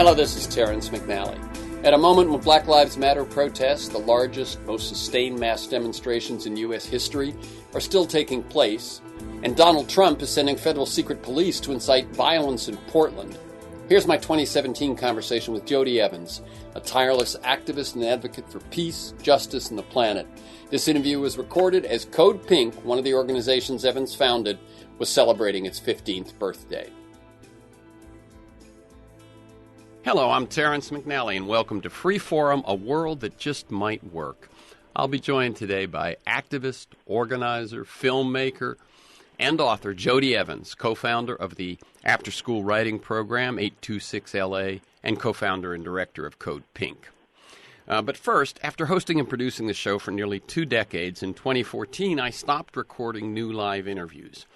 Hello, this is Terrence McNally. At a moment when Black Lives Matter protests, the largest, most sustained mass demonstrations in U.S. history, are still taking place, and Donald Trump is sending federal secret police to incite violence in Portland, here's my 2017 conversation with JODIE Evans, a tireless activist and advocate for peace, justice, and the planet. This interview was recorded as CodePink, one of the organizations Evans founded, was celebrating its 15th birthday. Hello, I'm Terrence McNally, and welcome to Freeforum, a world that just might work. I'll be joined today by activist, organizer, filmmaker, and author JODIE Evans, co-founder of the after-school writing program 826LA and co-founder and director of CodePink. But first, after hosting and producing the show for nearly 2 decades, in 2014 I stopped recording new live interviews.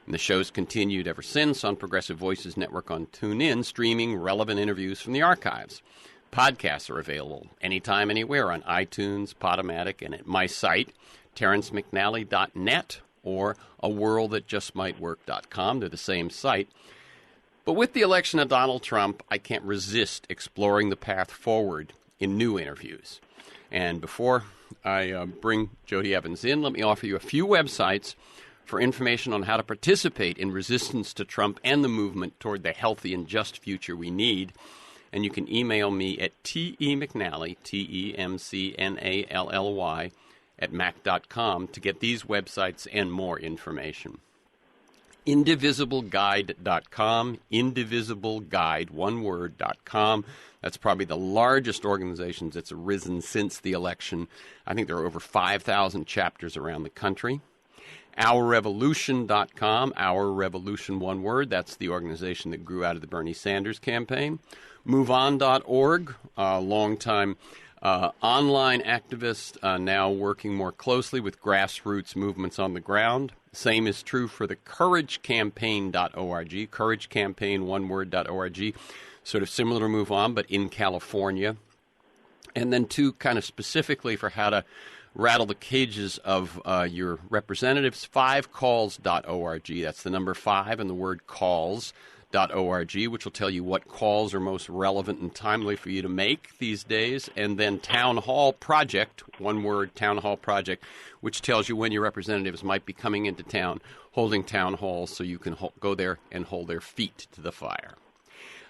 And the show's continued ever since on Progressive Voices Network on TuneIn, streaming relevant interviews from the archives. Podcasts are available anytime, anywhere on iTunes, Podomatic, and at my site, terrencemcnally.net or aworldthatjustmightwork.com. They're the same site. But with the election of Donald Trump, I can't resist exploring the path forward in new interviews. And before I bring JODIE Evans in, let me offer you a few websites for information on how to participate in resistance to Trump and the movement toward the healthy and just future we need. And you can email me at temcnally, temcnally, at mac.com to get these websites and more information. Indivisibleguide.com, indivisibleguide, one word.com. That's probably the largest organization that's arisen since the election. I think there are over 5,000 chapters around the country. OurRevolution.com, Our Revolution, one word. That's the organization that grew out of the Bernie Sanders campaign. MoveOn.org, a longtime online activist, now working more closely with grassroots movements on the ground. Same is true for the CourageCampaign.org, CourageCampaign, one word.org, sort of similar to MoveOn, but in California. And then two kind of specifically for how to rattle the cages of your representatives, 5calls.org. That's the number 5 and the word calls.org, which will tell you what calls are most relevant and timely for you to make these days. And then Town Hall Project, one word, Town Hall Project, which tells you when your representatives might be coming into town, holding town halls so you can go there and hold their feet to the fire.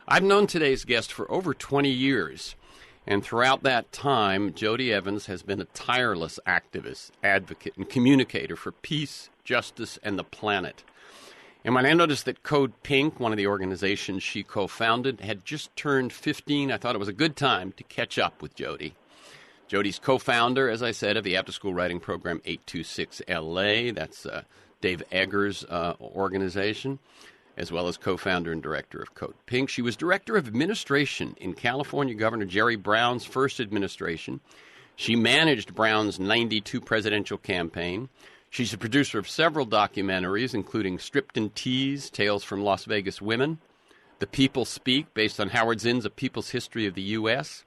I've known today's guest for over 20 years. And throughout that time, JODIE Evans has been a tireless activist, advocate, and communicator for peace, justice, and the planet. And when I noticed that CodePink, one of the organizations she co-founded, had just turned 15, I thought it was a good time to catch up with JODIE. JODIE's co-founder, as I said, of the after-school writing program 826LA. That's Dave Eggers' organization, as well as co-founder and director of CodePink. She was director of administration in California Governor Jerry Brown's first administration. She managed Brown's 92 presidential campaign. She's a producer of several documentaries, including Stripped and Teased, Tales from Las Vegas Women, The People Speak, based on Howard Zinn's A People's History of the U.S.,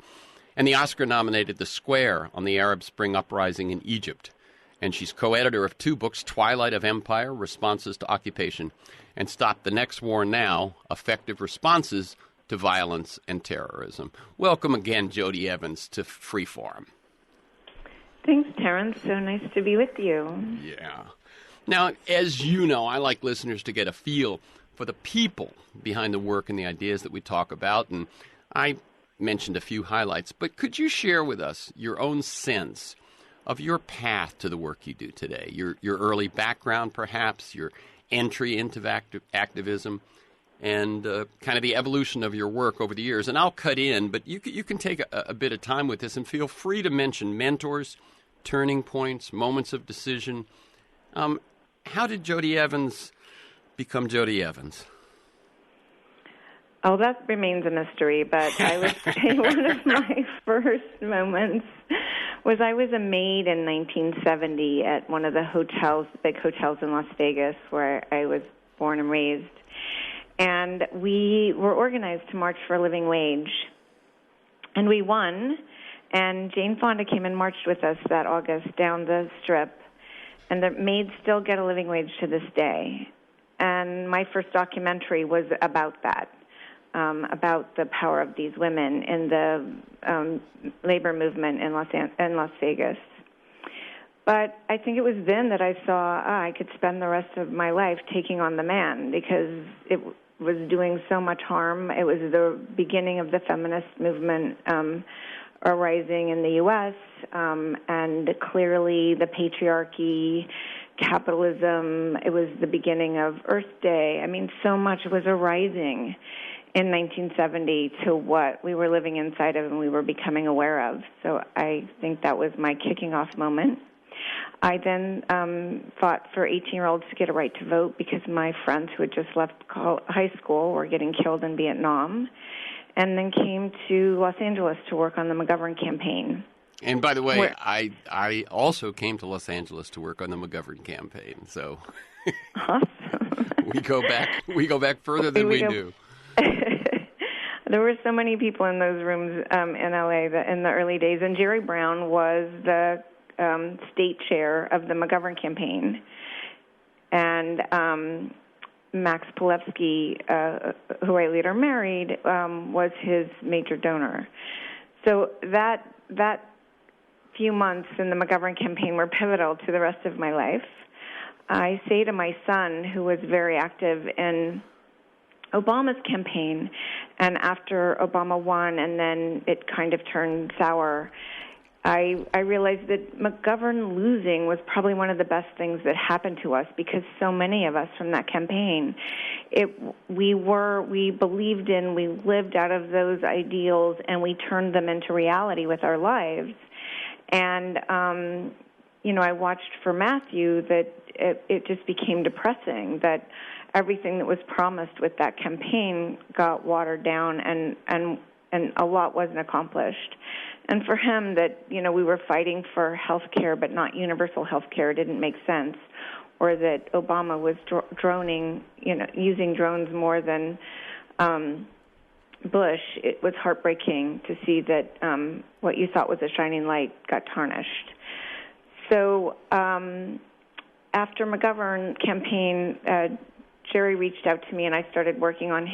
and the Oscar-nominated The Square on the Arab Spring Uprising in Egypt. And she's co-editor of 2 books, Twilight of Empire, Responses to Occupation, and Stop the Next War Now, Effective Responses to Violence and Terrorism. Welcome again, JODIE Evans, to Freeforum. Thanks, Terrence. So nice to be with you. Yeah. Now, as you know, I like listeners to get a feel for the people behind the work and the ideas that we talk about, and I mentioned a few highlights, but could you share with us your own sense of your path to the work you do today, your early background, perhaps, your entry into activism, and kind of the evolution of your work over the years? And I'll cut in, but you can take a bit of time with this and feel free to mention mentors, turning points, moments of decision. How did JODIE Evans become JODIE Evans? Oh, that remains a mystery, but I would say one of my first moments was I was a maid in 1970 at one of the hotels, big hotels in Las Vegas, where I was born and raised. And we were organized to march for a living wage. And we won, and Jane Fonda came and marched with us that August down the Strip. And the maids still get a living wage to this day. And my first documentary was about that. about the power of these women in the labor movement in Las Vegas. But I think it was then that I saw I could spend the rest of my life taking on the man, because it was doing so much harm. It was the beginning of the feminist movement arising in the U.S., and clearly the patriarchy, capitalism. It was the beginning of Earth Day. I mean, so much was arising in 1970 to what we were living inside of and we were becoming aware of. So I think that was my kicking off moment. I then fought for 18-year-olds to get a right to vote because my friends who had just left high school were getting killed in Vietnam, and then came to Los Angeles to work on the McGovern campaign. And by the way, I also came to Los Angeles to work on the McGovern campaign. So awesome. we go back further than we do. There were so many people in those rooms in LA in the early days, and Jerry Brown was the state chair of the McGovern campaign, and Max Pilevsky, who I later married, was his major donor. So that few months in the McGovern campaign were pivotal to the rest of my life. I say to my son, who was very active in Obama's campaign, and after Obama won and then it kind of turned sour, I realized that McGovern losing was probably one of the best things that happened to us, because so many of us from that campaign, we believed in, we lived out of those ideals, and we turned them into reality with our lives. And, I watched for Matthew that it just became depressing, that everything that was promised with that campaign got watered down and a lot wasn't accomplished. And for him, that, we were fighting for health care but not universal health care didn't make sense, or that Obama was using drones more than Bush. It was heartbreaking to see that what you thought was a shining light got tarnished. So after McGovern campaign, Jerry reached out to me, and I started working on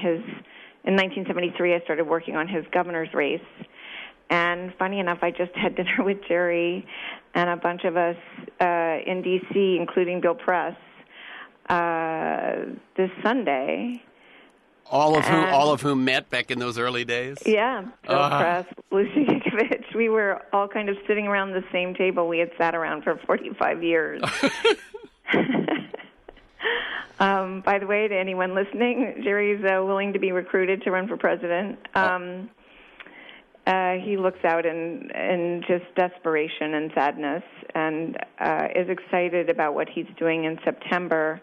in 1973, I started working on his governor's race. And funny enough, I just had dinner with Jerry and a bunch of us in D.C., including Bill Press, this Sunday. All of whom met back in those early days? Yeah, Bill Press, Lucy Gigovich. We were all kind of sitting around the same table we had sat around for 45 years. By the way, to anyone listening, Jerry's willing to be recruited to run for president. He looks out in just desperation and sadness, and is excited about what he's doing in September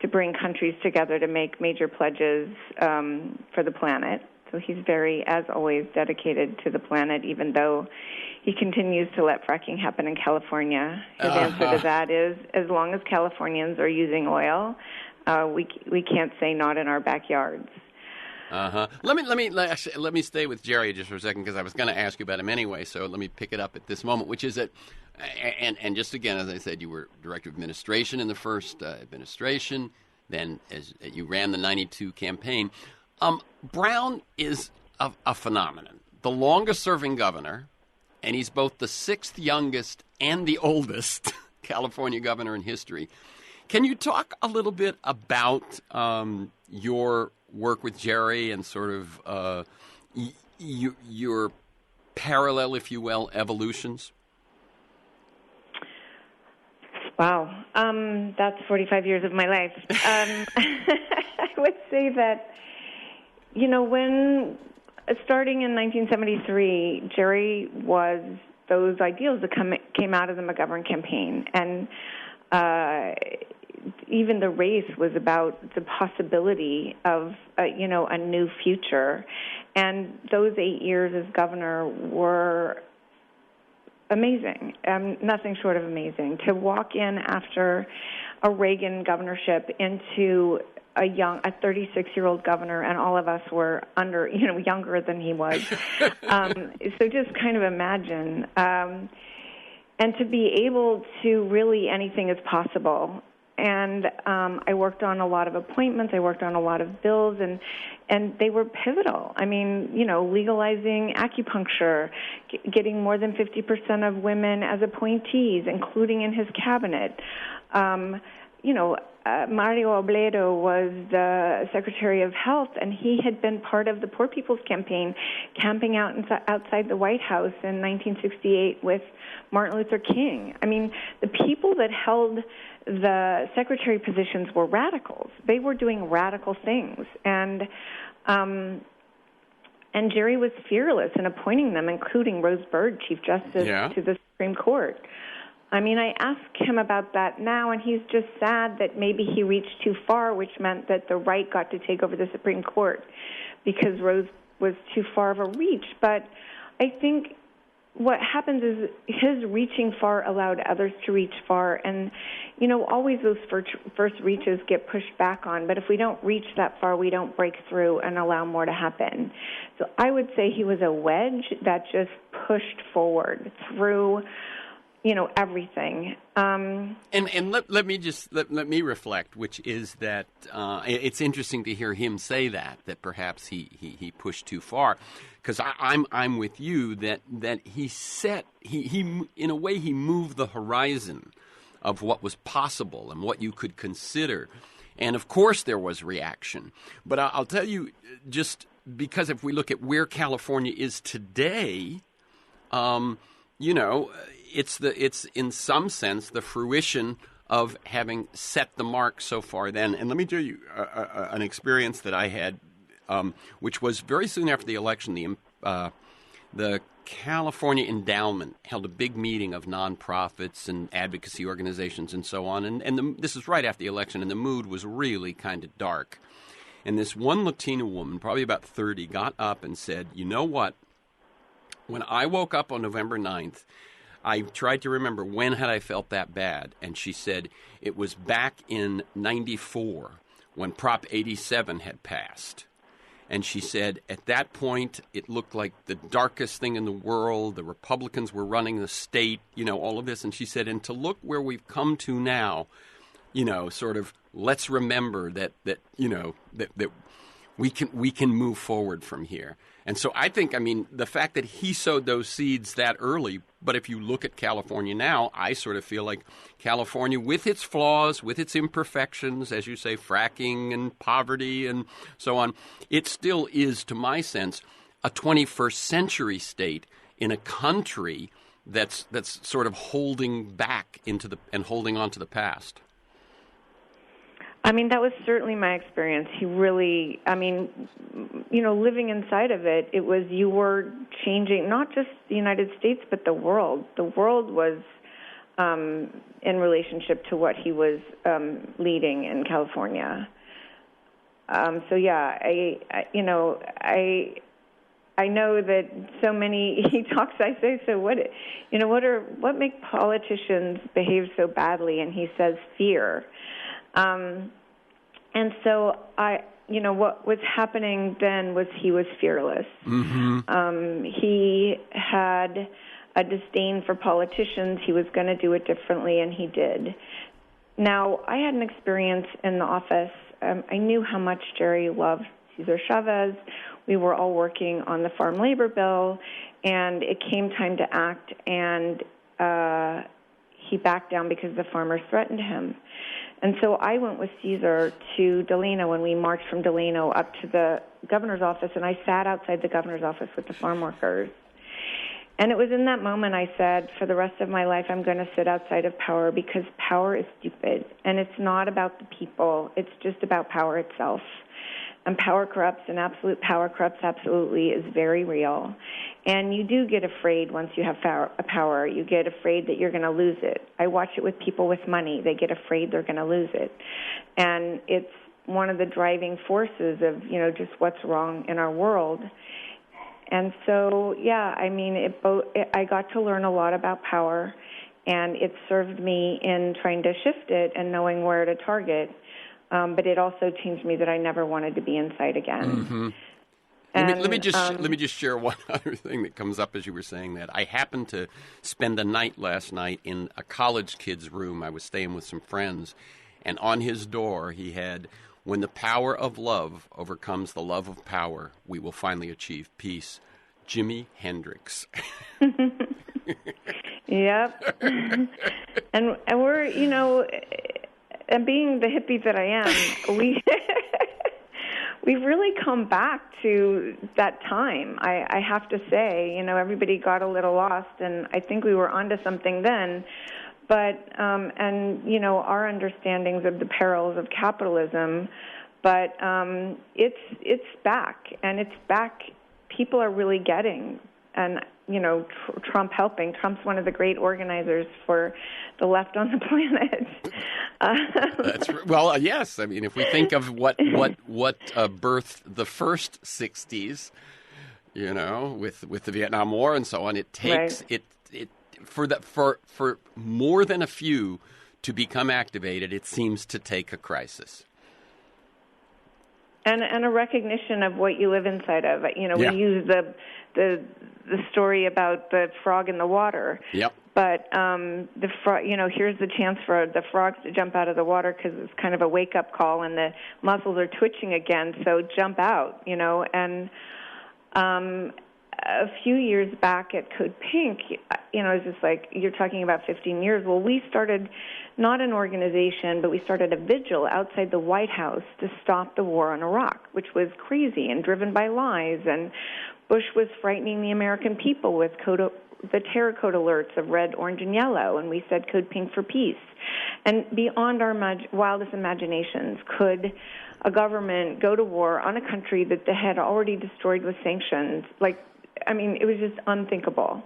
to bring countries together to make major pledges for the planet. So he's very, as always, dedicated to the planet, even though he continues to let fracking happen in California. His answer to that is, as long as Californians are using oil, we can't say not in our backyards. Let me stay with Jerry just for a second, because I was going to ask you about him anyway. So let me pick it up at this moment, which is that, and just again, as I said, you were director of administration in the first administration. Then, as you ran the '92 campaign, Brown is a phenomenon. The longest-serving governor, and he's both the sixth youngest and the oldest California governor in history. Can you talk a little bit about your work with Jerry and sort of your parallel, if you will, evolutions? Wow. That's 45 years of my life. I would say that, when starting in 1973, Jerry was those ideals that came out of the McGovern campaign. And even the race was about the possibility of, a new future. And those 8 years as governor were amazing, nothing short of amazing. To walk in after a Reagan governorship into a 36-year-old governor, and all of us were younger than he was. So just kind of imagine. And to be able to really, anything is possible. And I worked on a lot of appointments. I worked on a lot of bills, and they were pivotal. I mean, legalizing acupuncture, getting more than 50% of women as appointees, including in his cabinet. Mario Obledo was the Secretary of Health, and he had been part of the Poor People's Campaign, camping out outside the White House in 1968 with Martin Luther King. I mean, the people that held the secretary positions were radicals. They were doing radical things, and Jerry was fearless in appointing them, including Rose Byrd, Chief Justice to the Supreme Court. I mean, I ask him about that now, and he's just sad that maybe he reached too far, which meant that the right got to take over the Supreme Court because Rose was too far of a reach. But I think what happens is his reaching far allowed others to reach far, and, always those first reaches get pushed back on. But if we don't reach that far, we don't break through and allow more to happen. So I would say he was a wedge that just pushed forward through everything. And let me reflect, which is that it's interesting to hear him say that perhaps he pushed too far, because I'm with you that he in a way he moved the horizon of what was possible and what you could consider, and of course there was reaction. But I'll tell you, just because if we look at where California is today, it's in some sense the fruition of having set the mark so far then. And let me tell you an experience that I had, which was very soon after the election. The California Endowment held a big meeting of nonprofits and advocacy organizations and so on. And this is right after the election, and the mood was really kind of dark. And this one Latina woman, probably about 30, got up and said, "You know what? When I woke up on November 9th, I tried to remember when had I felt that bad." And she said it was back in 94 when Prop 87 had passed. And she said at that point it looked like the darkest thing in the world. The Republicans were running the state, all of this. And she said, and to look where we've come to now, sort of let's remember that we can move forward from here. And so I think, the fact that he sowed those seeds that early, but if you look at California now, I sort of feel like California, with its flaws, with its imperfections, as you say, fracking and poverty and so on, it still is, to my sense, a 21st century state in a country that's sort of holding back and holding on to the past. That was certainly my experience. He really, living inside of it, you were changing not just the United States, but the world. The world was in relationship to what he was leading in California. I know that so many he talks. I say, so what make politicians behave so badly? And he says fear. And so what was happening then was he was fearless. Mm-hmm. He had a disdain for politicians. He was going to do it differently, and he did. Now, I had an experience in the office. I knew how much Jerry loved Cesar Chavez. We were all working on the farm labor bill, and it came time to act, and he backed down because the farmers threatened him. And so I went with Cesar to Delano, and we marched from Delano up to the governor's office, and I sat outside the governor's office with the farm workers. And it was in that moment I said, for the rest of my life, I'm going to sit outside of power because power is stupid, and it's not about the people. It's just about power itself. And power corrupts, and absolute power corrupts absolutely is very real. And you do get afraid once you have power. You get afraid that you're going to lose it. I watch it with people with money. They get afraid they're going to lose it. And it's one of the driving forces of, just what's wrong in our world. And so, I got to learn a lot about power, and it served me in trying to shift it and knowing where to target. But it also changed me that I never wanted to be inside again. Mm-hmm. Let me just share one other thing that comes up as you were saying that. I happened to spend a night last night in a college kid's room. I was staying with some friends, And on his door, he had, "When the power of love overcomes the love of power, we will finally achieve peace. Jimi Hendrix." Yep. and we're, and being the hippies that I am, we've really come back to that time. I have to say, everybody got a little lost, and I think we were onto something then. But our understandings of the perils of capitalism, but it's back, and it's back. People are really getting, and Trump helping. Trump's one of the great organizers for the left on the planet. Yes. I mean, if we think of what birthed the first 60s, with the Vietnam War and so on, it takes right. it for more than a few to become activated. It seems to take a crisis. And a recognition of what you live inside of. We use the story about the frog in the water. Yep. But the frog, here's the chance for the frogs to jump out of the water because it's kind of a wake-up call, and the muscles are twitching again. So jump out, And a few years back at CodePink, it's just like you're talking about 15 years. Well, we started not an organization, but we started a vigil outside the White House to stop the war on Iraq, which was crazy and driven by lies. And Bush was frightening the American people with the terror code alerts of red, orange, and yellow, and we said CodePink for peace. And beyond our wildest imaginations, could a government go to war on a country that they had already destroyed with sanctions? It was just unthinkable.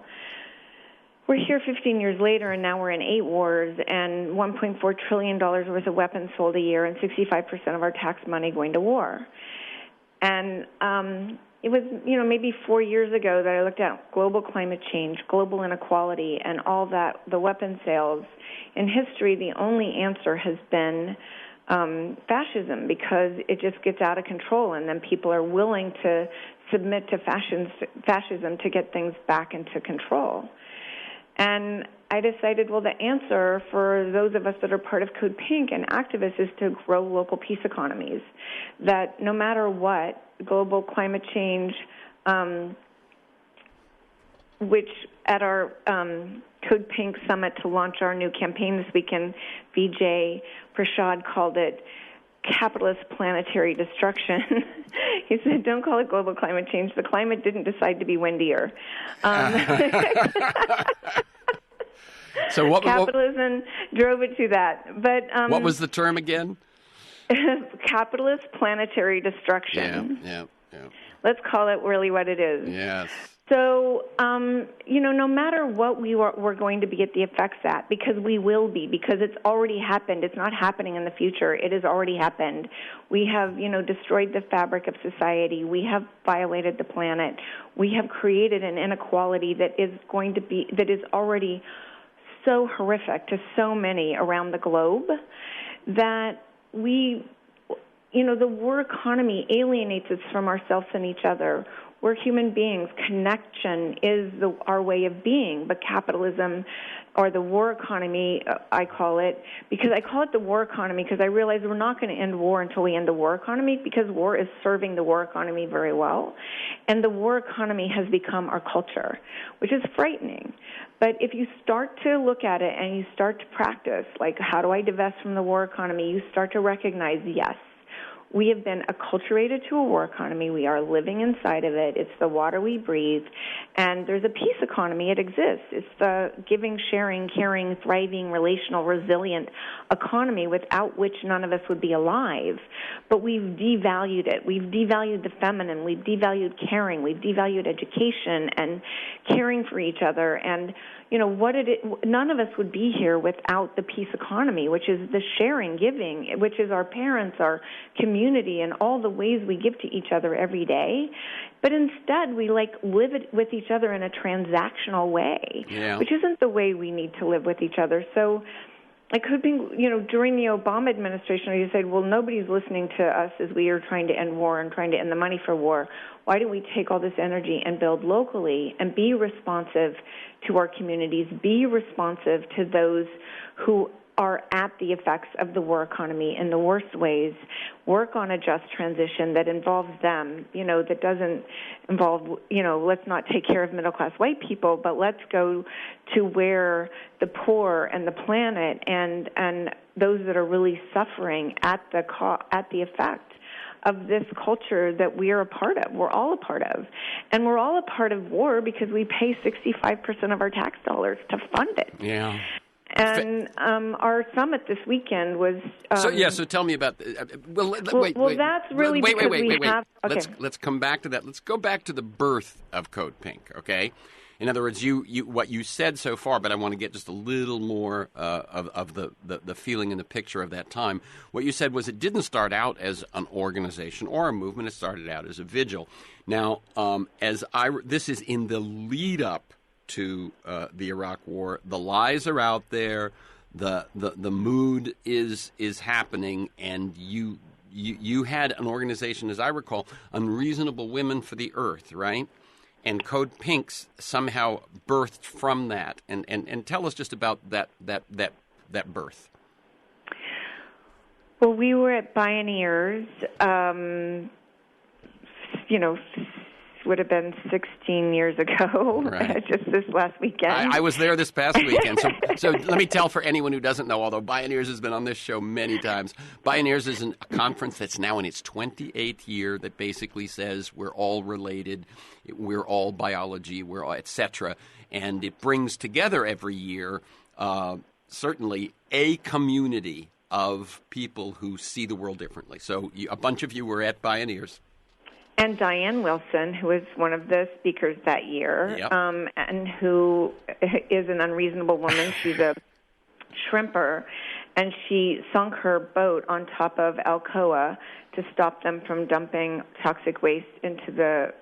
We're here 15 years later, and now we're in 8 wars and $1.4 trillion worth of weapons sold a year and 65% of our tax money going to war. And it was, maybe 4 years ago that I looked at global climate change, global inequality, and all that, the weapons sales. In history, the only answer has been fascism, because it just gets out of control, and then people are willing to submit to fascism to get things back into control. And I decided, well, the answer for those of us that are part of CodePink and activists is to grow local peace economies, that no matter what, global climate change, which at our CodePink Summit to launch our new campaign this weekend, Vijay Prashad called it capitalist planetary destruction. He said, don't call it global climate change. The climate didn't decide to be windier. So capitalism drove it to that. But what was the term again? Capitalist planetary destruction. Yeah. Let's call it really what it is. Yes. So, no matter what we're going to be at the effects at, because we will be, because it's already happened. It's not happening in the future. It has already happened. We have, destroyed the fabric of society. We have violated the planet. We have created an inequality that is already so horrific to so many around the globe that the war economy alienates us from ourselves and each other. We're human beings. Connection is our way of being. But capitalism, or the war economy, I call it, because I call it the war economy because I realize we're not going to end war until we end the war economy, because war is serving the war economy very well. And the war economy has become our culture, which is frightening. But if you start to look at it and you start to practice, like, how do I divest from the war economy, you start to recognize, yes, we have been acculturated to a war economy. We are living inside of it. It's the water we breathe. And there's a peace economy. It exists. It's the giving, sharing, caring, thriving, relational, resilient economy without which none of us would be alive. But we've devalued it. We've devalued the feminine. We've devalued caring. We've devalued education and caring for each other. And none of us would be here without the peace economy, which is the sharing, giving, which is our parents, our community, and all the ways we give to each other every day. But instead, we live it with each other in a transactional way, which isn't the way we need to live with each other. So it could be, during the Obama administration, you said, well, nobody's listening to us as we are trying to end war and trying to end the money for war. Why don't we take all this energy and build locally and be responsive to our communities, be responsive to those who are at the effects of the war economy in the worst ways, work on a just transition that involves them, that doesn't involve, let's not take care of middle-class white people, but let's go to where the poor and the planet and those that are really suffering at the effect of this culture that we are a part of. We're all a part of. And we're all a part of war because we pay 65% of our tax dollars to fund it. Yeah. And our summit this weekend was... So tell me about... wait. That's really wait. have... Okay. Let's come back to that. Let's go back to the birth of CodePink, okay? In other words, you what you said so far, but I want to get just a little more of the feeling and the picture of that time. What you said was it didn't start out as an organization or a movement. It started out as a vigil. Now, this is in the lead up to the Iraq War. The lies are out there. The mood is happening, and you had an organization, as I recall, Unreasonable Women for the Earth, right? And CodePink somehow birthed from that, and tell us just about that birth. Well, we were at Pioneers, would have been 16 years ago, right. Just this last weekend. I was there this past weekend. So let me tell for anyone who doesn't know, although Pioneers has been on this show many times, Pioneers is a conference that's now in its 28th year that basically says we're all related, we're all biology, we're all, et cetera. And it brings together every year certainly a community of people who see the world differently. So a bunch of you were at Pioneers. And Diane Wilson, who was one of the speakers that year, yep. And who is an unreasonable woman. She's a shrimper, and she sunk her boat on top of Alcoa to stop them from dumping toxic waste into the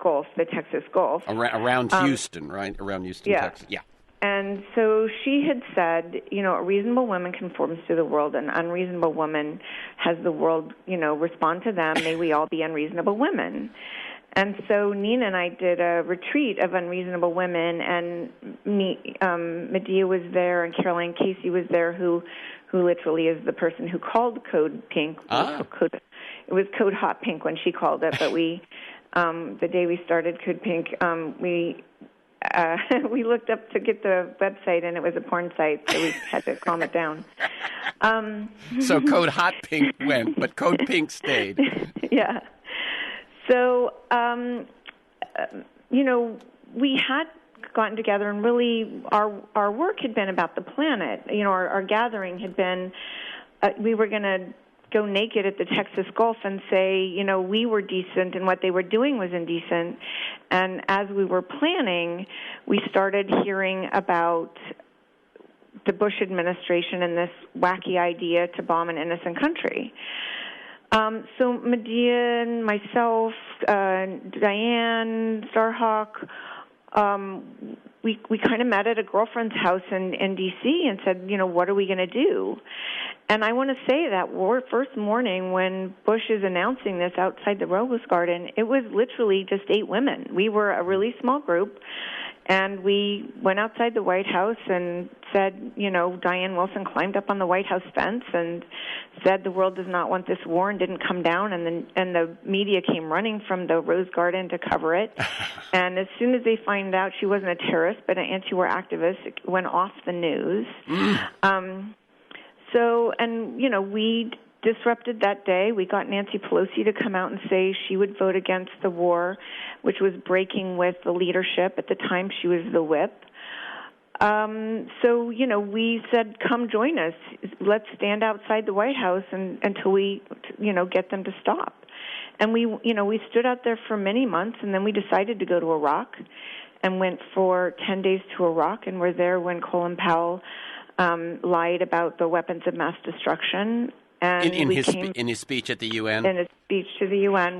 Gulf, the Texas Gulf. Around Houston, right? Around Houston, yeah. Texas. Yeah. And so she had said, a reasonable woman conforms to the world, an unreasonable woman has the world, respond to them. May we all be unreasonable women. And so Nina and I did a retreat of unreasonable women, and Medea was there, and Caroline Casey was there, who literally is the person who called CodePink. It was Code Hot Pink when she called it, but we, the day we started CodePink, we looked up to get the website, and it was a porn site, so we had to calm it down. So Code Hot Pink went, but CodePink stayed. Yeah. So, we had gotten together, and really our work had been about the planet. Our gathering had been, we were going to go naked at the Texas Gulf and say, we were decent and what they were doing was indecent. And as we were planning, we started hearing about the Bush administration and this wacky idea to bomb an innocent country. So Medea and myself, Diane, Starhawk, we kind of met at a girlfriend's house in D.C. and said, what are we going to do? And I want to say that first morning when Bush is announcing this outside the Rose Garden, it was literally just 8 women. We were a really small group, and we went outside the White House and said, Diane Wilson climbed up on the White House fence and said the world does not want this war and didn't come down, and the media came running from the Rose Garden to cover it. And as soon as they find out she wasn't a terrorist but an anti-war activist, it went off the news. We disrupted that day. We got Nancy Pelosi to come out and say she would vote against the war, which was breaking with the leadership. At the time, she was the whip. We said, come join us. Let's stand outside the White House until we, get them to stop. And we stood out there for many months, and then we decided to go to Iraq and went for 10 days to Iraq, and were there when Colin Powell lied about the weapons of mass destruction. And in his speech at the UN? In his speech to the UN.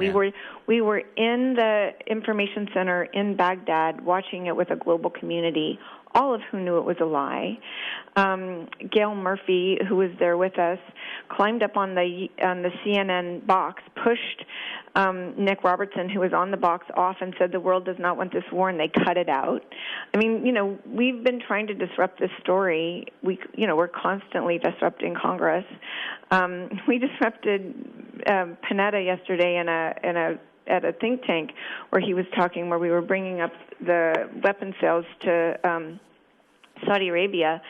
We were in the information center in Baghdad watching it with a global community, all of whom knew it was a lie. Gail Murphy, who was there with us, climbed up on the CNN box, pushed Nick Robertson, who was on the box, off and said the world does not want this war, and they cut it out. I mean, we've been trying to disrupt this story. We're constantly disrupting Congress. We disrupted Panetta yesterday at a think tank where he was talking, where we were bringing up the weapon sales to Saudi Arabia,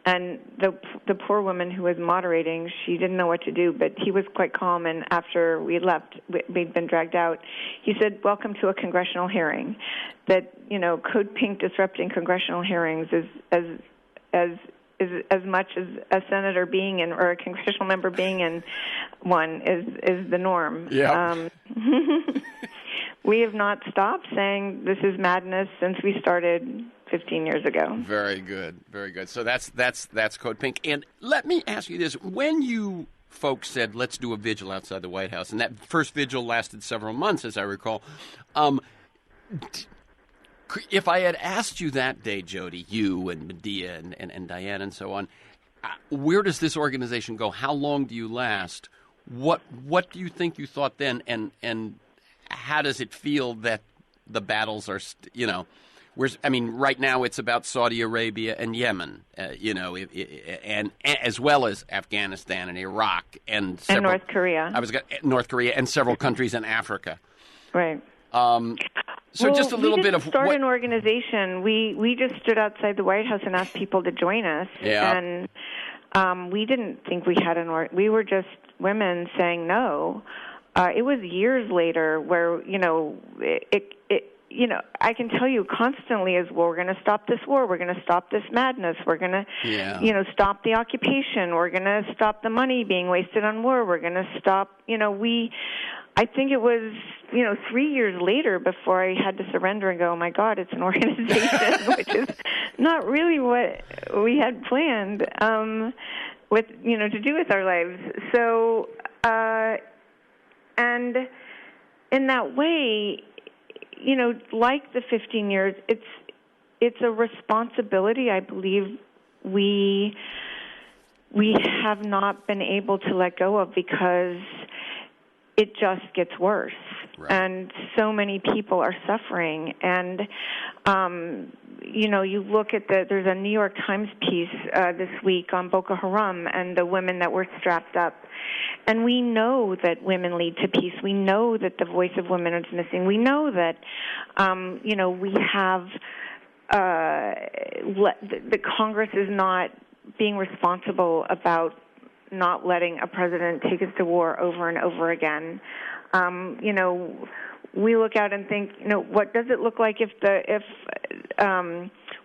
and the poor woman who was moderating, she didn't know what to do, but he was quite calm, and after we left, we'd been dragged out, he said, welcome to a congressional hearing. That, CodePink disrupting congressional hearings is as much as a senator being in, or a congressional member being in one, is the norm. Yeah. We have not stopped saying this is madness since we started 15 years ago. Very good, very good. So that's CodePink. And let me ask you this: when you folks said let's do a vigil outside the White House, and that first vigil lasted several months, as I recall. If I had asked you that day, Jodie, you and Medea and Diane and so on, where does this organization go? How long do you last? What do you think you thought then, and how does it feel that the battles are, right now it's about Saudi Arabia and Yemen, and as well as Afghanistan and Iraq and North Korea. North Korea and several countries in Africa. Right. So just a little bit of start an organization. We just stood outside the White House and asked people to join us. Yeah. And we didn't think we had we were just women saying no. It was years later where, I can tell you constantly is, well, we're going to stop this war. We're going to stop this madness. We're going to, stop the occupation. We're going to stop the money being wasted on war. We're going to stop, I think it was, 3 years later before I had to surrender and go, oh, my God, it's an organization, which is not really what we had planned to do with our lives. So, and in that way, like the 15 years, it's a responsibility I believe we have not been able to let go of, because it just gets worse. Right. And so many people are suffering. And, you look at there's a New York Times piece this week on Boko Haram and the women that were strapped up. And we know that women lead to peace. We know that the voice of women is missing. We know that, we have the Congress is not being responsible about not letting a president take us to war over and over again. We look out and think, what does it look like if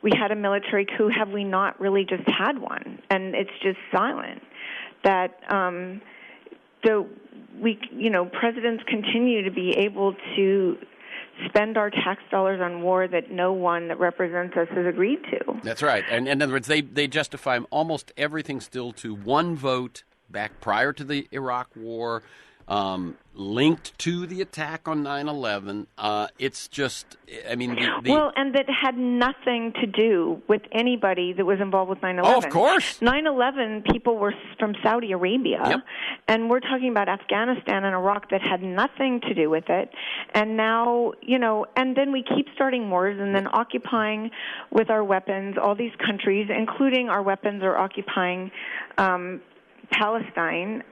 we had a military coup? Have we not really just had one? And it's just silent. That presidents continue to be able to spend our tax dollars on war that no one that represents us has agreed to. That's right. And in other words, they justify almost everything still to one vote back prior to the Iraq War, linked to the attack on 9/11. It's just, well, and that had nothing to do with anybody that was involved with 9/11. Oh, of course. 9/11 people were from Saudi Arabia, yep. And we're talking about Afghanistan and Iraq that had nothing to do with it. And now, and then we keep starting wars and then occupying with our weapons all these countries, including our weapons are occupying Palestine.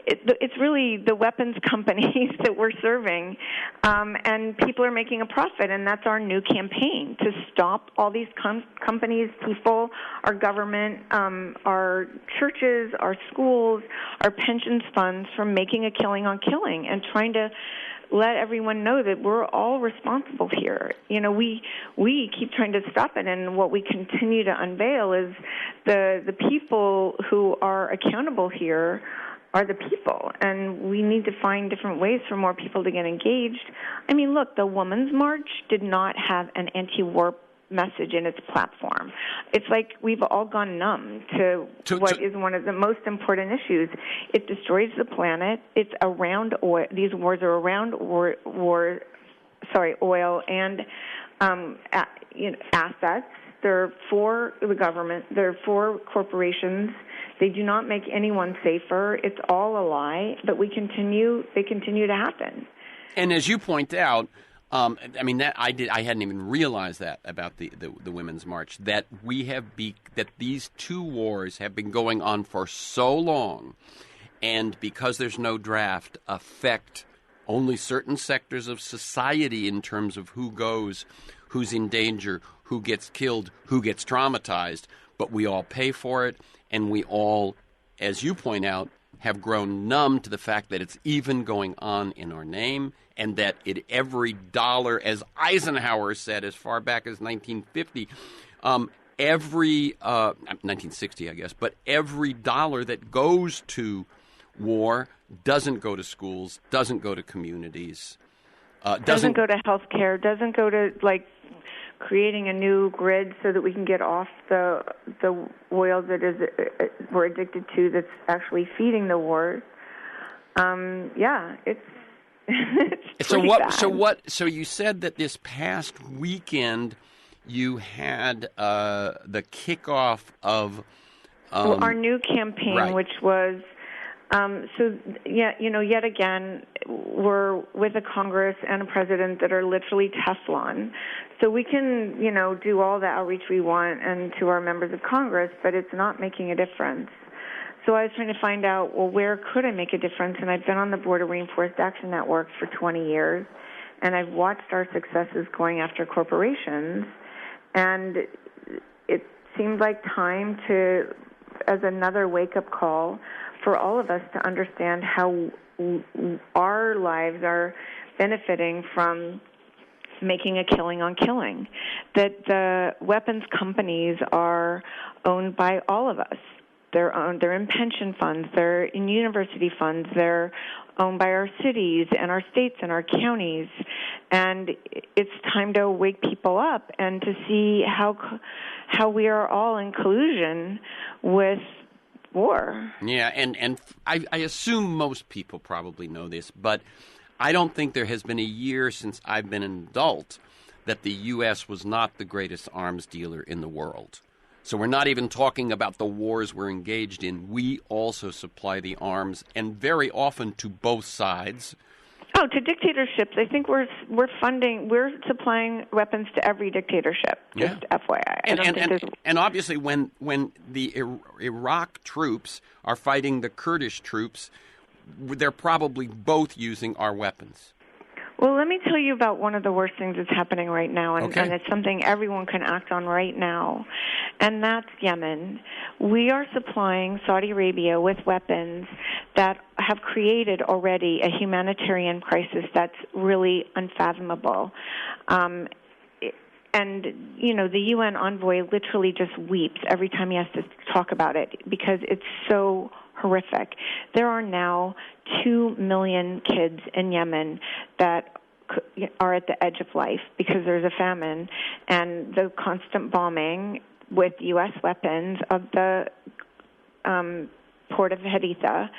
It's really the weapons companies that we're serving, and people are making a profit, and that's our new campaign, to stop all these companies, people, our government, our churches, our schools, our pensions funds from making a killing on killing, and trying to let everyone know that we're all responsible here. We keep trying to stop it, and what we continue to unveil is the people who are accountable here are the people, and we need to find different ways for more people to get engaged. Look, the Women's March did not have an anti-war message in its platform. It's like we've all gone numb to what is one of the most important issues. It destroys the planet. It's around oil. These wars are around oil and assets. They're for the government. They're for corporations. They do not make anyone safer. It's all a lie, but they continue to happen. And as you point out, I hadn't even realized that about the Women's March, that that these two wars have been going on for so long, and because there's no draft, affect only certain sectors of society in terms of who goes, who's in danger, who gets killed, who gets traumatized, but we all pay for it, and we all, as you point out, have grown numb to the fact that it's even going on in our name, and that every dollar, as Eisenhower said as far back as 1950, 1960, I guess, but every dollar that goes to war doesn't go to schools, doesn't go to communities. Doesn't go to health care, doesn't go to, creating a new grid so that we can get off the oil that we're addicted to that's actually feeding the wars. It's bad. So you said that this past weekend you had the kickoff of our new campaign, right. which was yet again, we're with a Congress and a president that are literally Teflon. So we can, do all the outreach we want and to our members of Congress, but it's not making a difference. So I was trying to find out, where could I make a difference? And I've been on the board of Rainforest Action Network for 20 years, and I've watched our successes going after corporations, and it seemed like time as another wake-up call for all of us to understand how our lives are benefiting from making a killing on killing, that the weapons companies are owned by all of us. They're in pension funds, they're in university funds, they're owned by our cities and our states and our counties, and it's time to wake people up and to see how we are all in collusion with war. Yeah, and I assume most people probably know this, but I don't think there has been a year since I've been an adult that the U.S. was not the greatest arms dealer in the world. So we're not even talking about the wars we're engaged in. We also supply the arms, and very often to both sides. Oh, to dictatorships. I think we're supplying weapons to every dictatorship, just FYI. And obviously when the Iraq troops are fighting the Kurdish troops, they're probably both using our weapons. Well, let me tell you about one of the worst things that's happening right now, and it's something everyone can act on right now, and that's Yemen. We are supplying Saudi Arabia with weapons that have created already a humanitarian crisis that's really unfathomable. And, the UN envoy literally just weeps every time he has to talk about it because it's so horrific. There are now 2 million kids in Yemen that are at the edge of life because there's a famine, and the constant bombing with U.S. weapons of the port of Haditha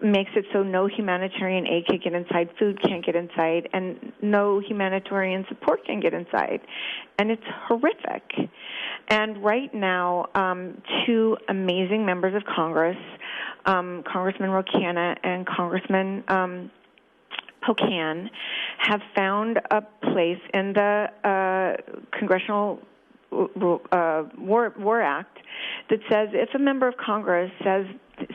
makes it so no humanitarian aid can get inside, food can't get inside, and no humanitarian support can get inside. And it's horrific. And right now, 2 amazing members of Congress, Congressman Rocana and Congressman Pocan, have found a place in the Congressional War Act that says if a member of Congress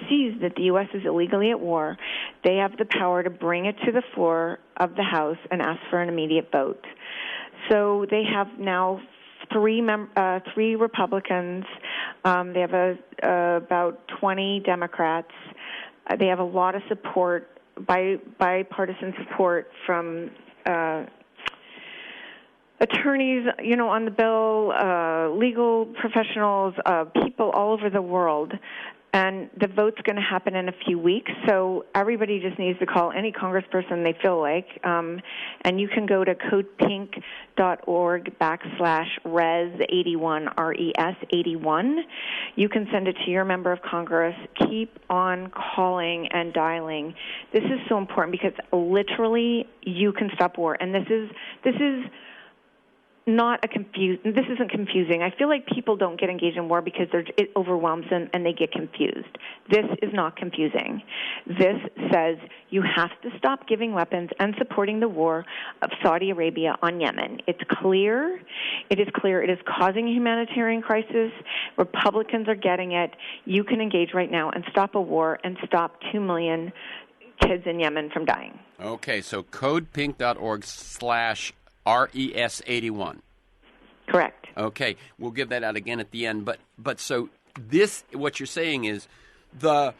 sees that the U.S. is illegally at war, they have the power to bring it to the floor of the House and ask for an immediate vote. So they have now 3 Republicans. They have about 20 Democrats. They have a lot of support, bipartisan support from attorneys, on the bill, legal professionals, people all over the world. And the vote's going to happen in a few weeks, so everybody just needs to call any congressperson they feel like. And you can go to codepink.org/res81, RES81. You can send it to your member of Congress. Keep on calling and dialing. This is so important because literally you can stop war. And this is this isn't confusing. I feel like people don't get engaged in war because it overwhelms them and they get confused. This is not confusing. This says you have to stop giving weapons and supporting the war of Saudi Arabia on Yemen. It's clear. It is clear. It is causing a humanitarian crisis. Republicans are getting it. You can engage right now and stop a war and stop 2 million kids in Yemen from dying. Okay, so codepink.org/RES81. Correct. Okay, we'll give that out again at the end. But so this, what you're saying is the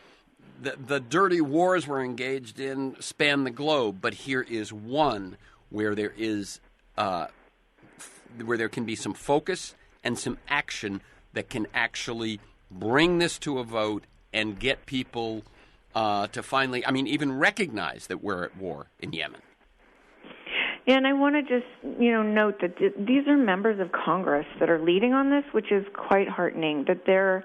dirty wars we're engaged in span the globe, but here is one where there is where there can be some focus and some action that can actually bring this to a vote and get people to finally, even recognize that we're at war in Yemen. And I want to just, note that these are members of Congress that are leading on this, which is quite heartening, that their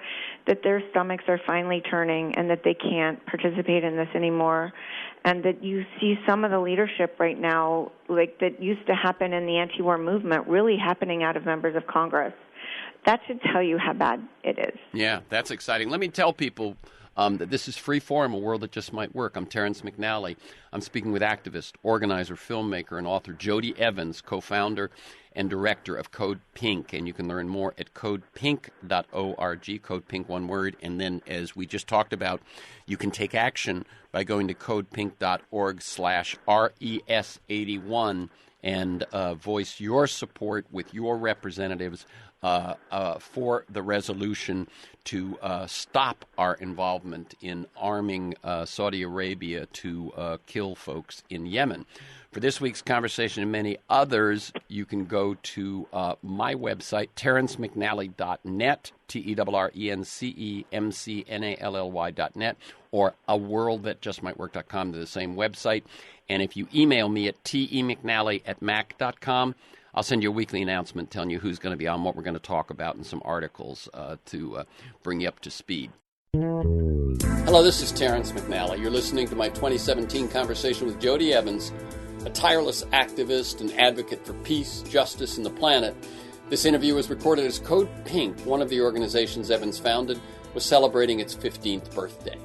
stomachs are finally turning and that they can't participate in this anymore, and that you see some of the leadership right now, like that used to happen in the anti-war movement, really happening out of members of Congress. That should tell you how bad it is. Yeah, that's exciting. Let me tell people that this is Freeform, a world that just might work. I'm Terrence McNally. I'm speaking with activist, organizer, filmmaker, and author JODIE Evans, co-founder and director of CodePink. And you can learn more at codepink.org, CodePink, one word. And then, as we just talked about, you can take action by going to codepink.org/RES81 and voice your support with your representatives for the resolution to stop our involvement in arming Saudi Arabia to kill folks in Yemen. For this week's conversation and many others, you can go to my website, terrencemcnally.net, TERRENCEMCNALLY.net, or aworldthatjustmightwork.com, to the same website. And if you email me at temcnally@mac.com, I'll send you a weekly announcement telling you who's going to be on, what we're going to talk about, and some articles to bring you up to speed. Hello, this is Terrence McNally. You're listening to my 2017 conversation with JODIE Evans, a tireless activist and advocate for peace, justice, and the planet. This interview was recorded as CodePink, one of the organizations Evans founded, was celebrating its 15th birthday.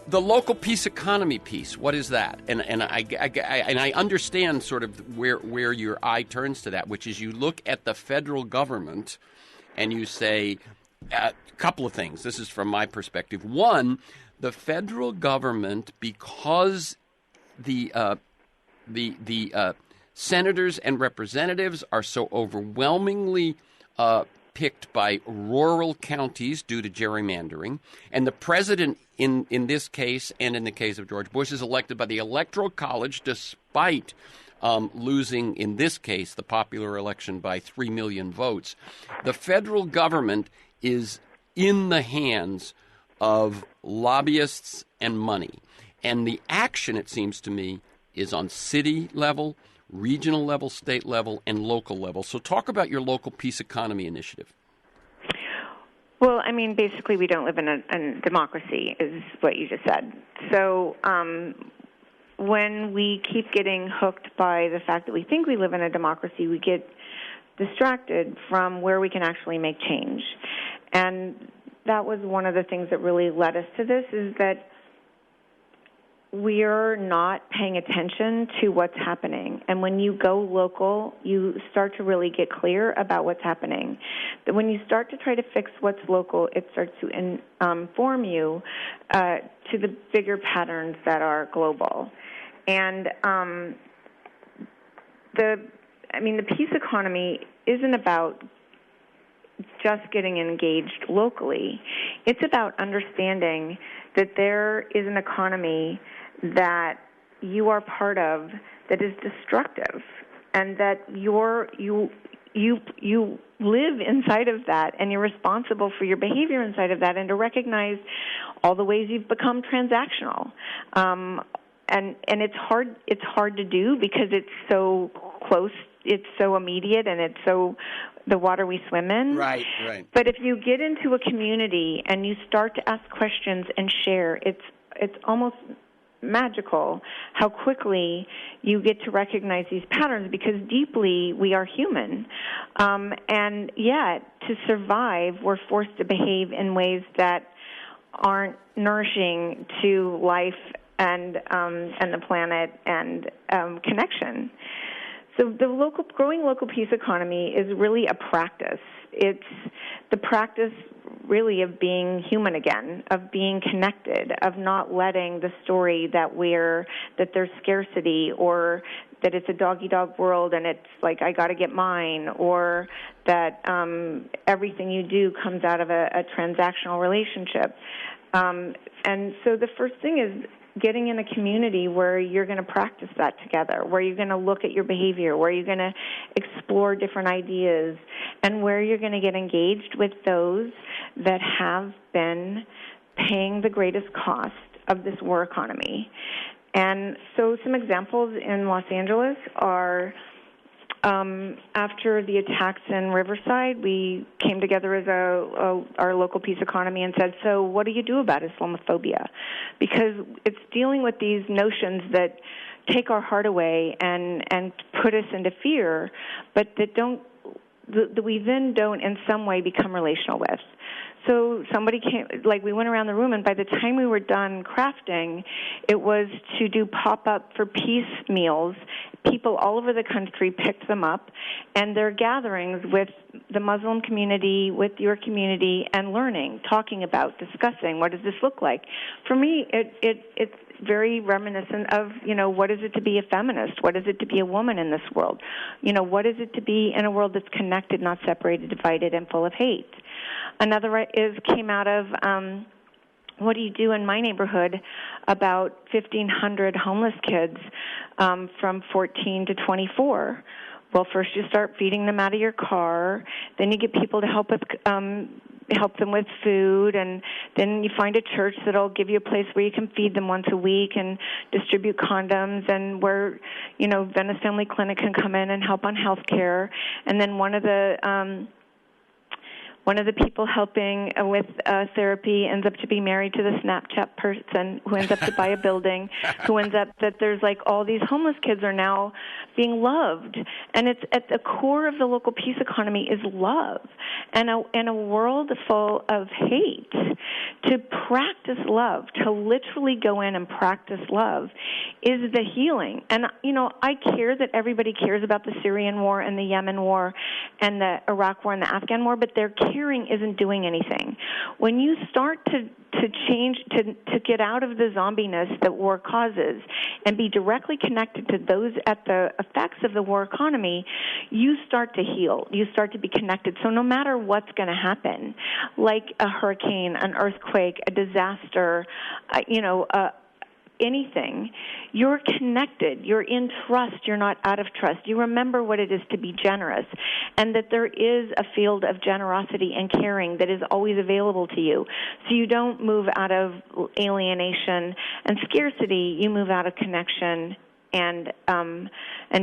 The local peace economy piece, what is that? And I understand sort of where your eye turns to that, which is you look at the federal government and you say a couple of things. This is from my perspective. One, the federal government, because the senators and representatives are so overwhelmingly picked by rural counties due to gerrymandering, and the president in this case and in the case of George Bush is elected by the Electoral College despite losing, in this case, the popular election by 3 million votes. The federal government is in the hands of lobbyists and money. And the action, it seems to me, is on city level, regional level, state level, and local level. So talk about your local peace economy initiative. Well, basically we don't live in a democracy, is what you just said. So when we keep getting hooked by the fact that we think we live in a democracy, we get distracted from where we can actually make change. And that was one of the things that really led us to this, is that we're not paying attention to what's happening. And when you go local, you start to really get clear about what's happening. That when you start to try to fix what's local, it starts to inform you to the bigger patterns that are global. And the peace economy isn't about just getting engaged locally. It's about understanding that there is an economy that you are part of that is destructive, and that you you live inside of that, and you're responsible for your behavior inside of that, and to recognize all the ways you've become transactional. And it's hard to do because it's so close, it's so immediate, and it's so the water we swim in. Right. But if you get into a community and you start to ask questions and share, it's almost magical how quickly you get to recognize these patterns, because deeply we are human. And yet, to survive, we're forced to behave in ways that aren't nourishing to life and the planet and connection. So the growing local peace economy is really a practice. It's the practice really of being human again, of being connected, of not letting the story that there's scarcity, or that it's a dog-eat-dog world and it's like, I got to get mine, or that everything you do comes out of a transactional relationship. And so the first thing is getting in a community where you're going to practice that together, where you're going to look at your behavior, where you're going to explore different ideas, and where you're going to get engaged with those that have been paying the greatest cost of this war economy. And so some examples in Los Angeles are, after the attacks in Riverside, we came together as our local peace economy and said, so what do you do about Islamophobia? Because it's dealing with these notions that take our heart away and put us into fear, but that we then don't in some way become relational with. So somebody came, we went around the room, and by the time we were done crafting, it was to do pop-up for peace meals. People all over the country picked them up, and they're gatherings with the Muslim community, with your community, and learning, talking about, discussing, what does this look like? For me, it's very reminiscent of, what is it to be a feminist? What is it to be a woman in this world? What is it to be in a world that's connected, not separated, divided, and full of hate? Another came out of what do you do in my neighborhood about 1,500 homeless kids from 14 to 24. Well, first you start feeding them out of your car, then you get people to help them with food, and then you find a church that'll give you a place where you can feed them once a week and distribute condoms, and where Venice Family Clinic can come in and help on health care. And then one of the people helping with therapy ends up to be married to the Snapchat person, who ends up to buy a building, who ends up that there's all these homeless kids are now being loved. And it's at the core of the local peace economy is love. And in a world full of hate, to practice love, to literally go in and practice love, is the healing. And, I care that everybody cares about the Syrian war and the Yemen war and the Iraq war and the Afghan war, but their caring isn't doing anything. When you start to change, to get out of the zombiness that war causes and be directly connected to those at the effects of the war economy, you start to heal. You start to be connected. So no matter what's going to happen, like a hurricane, an earthquake, a disaster, anything, you're connected, you're in trust, you're not out of trust. You remember what it is to be generous, and that there is a field of generosity and caring that is always available to you. So you don't move out of alienation and scarcity, you move out of connection and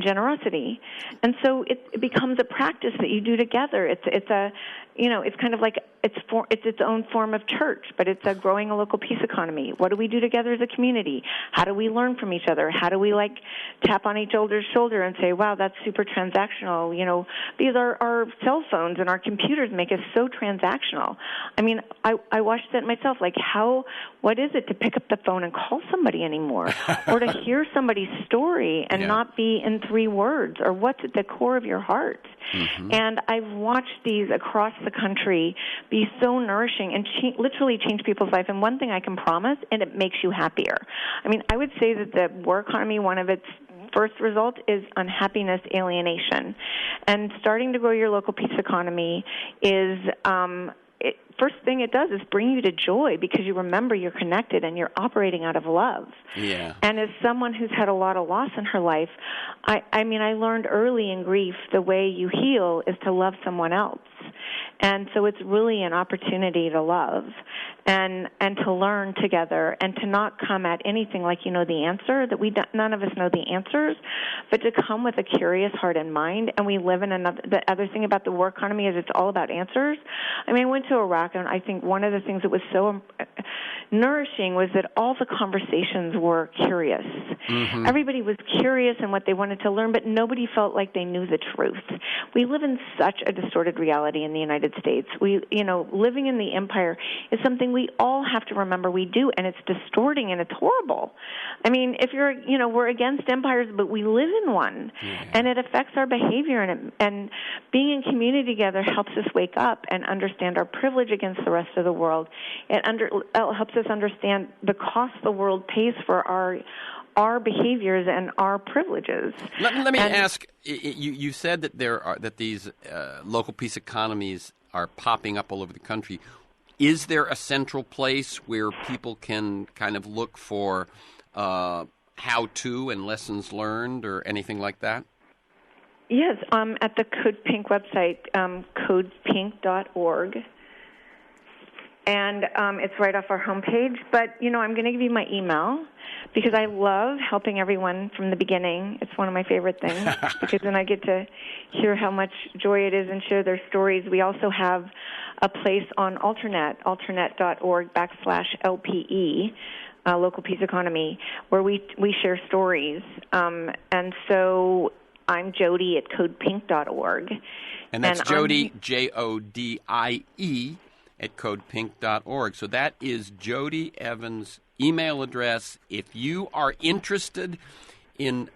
generosity. And so it becomes a practice that you do together. It's kind of like it's its own form of church, but it's growing a local peace economy. What do we do together as a community? How do we learn from each other? How do we tap on each other's shoulder and say, wow, that's super transactional, because our cell phones and our computers make us so transactional. I mean, I watched that myself, what is it to pick up the phone and call somebody anymore, or to hear somebody's story and not be in 3 words, or what's at the core of your heart? Mm-hmm. And I've watched these across the country be so nourishing and literally change people's life. And one thing I can promise, and it makes you happier. I mean, I would say that the war economy, one of its first result is unhappiness, alienation. And starting to grow your local peace economy is first thing it does is bring you to joy because you remember you're connected and you're operating out of love. Yeah. And as someone who's had a lot of loss in her life, I mean, I learned early in grief the way you heal is to love someone else. And so it's really an opportunity to love and to learn together and to not come at anything like you know the answer, that none of us know the answers, but to come with a curious heart and mind. And we live in the other thing about the war economy is it's all about answers. I mean, I went to Iraq, and I think one of the things that was so nourishing was that all the conversations were curious. Mm-hmm. Everybody was curious in what they wanted to learn, but nobody felt like they knew the truth. We live in such a distorted reality in the United States. Living in the empire is something we all have to remember we do, and it's distorting and it's horrible. I mean, if we're against empires, but we live in one, and it affects our behavior, and being in community together helps us wake up and understand our privilege against the rest of the world. It helps us understand the cost the world pays for our behaviors and our privileges. Let me ask. You said that that these local peace economies are popping up all over the country. Is there a central place where people can kind of look for how-to and lessons learned or anything like that? Yes, at the CodePink website, codepink.org. And it's right off our homepage. But, I'm going to give you my email because I love helping everyone from the beginning. It's one of my favorite things because then I get to hear how much joy it is and share their stories. We also have a place on alternate.org/LPE, Local Peace Economy, where we share stories. And so I'm Jodie at codepink.org. And that's Jodie, JODIE, at codepink.org. So that is Jodie Evans' email address. If you are interested in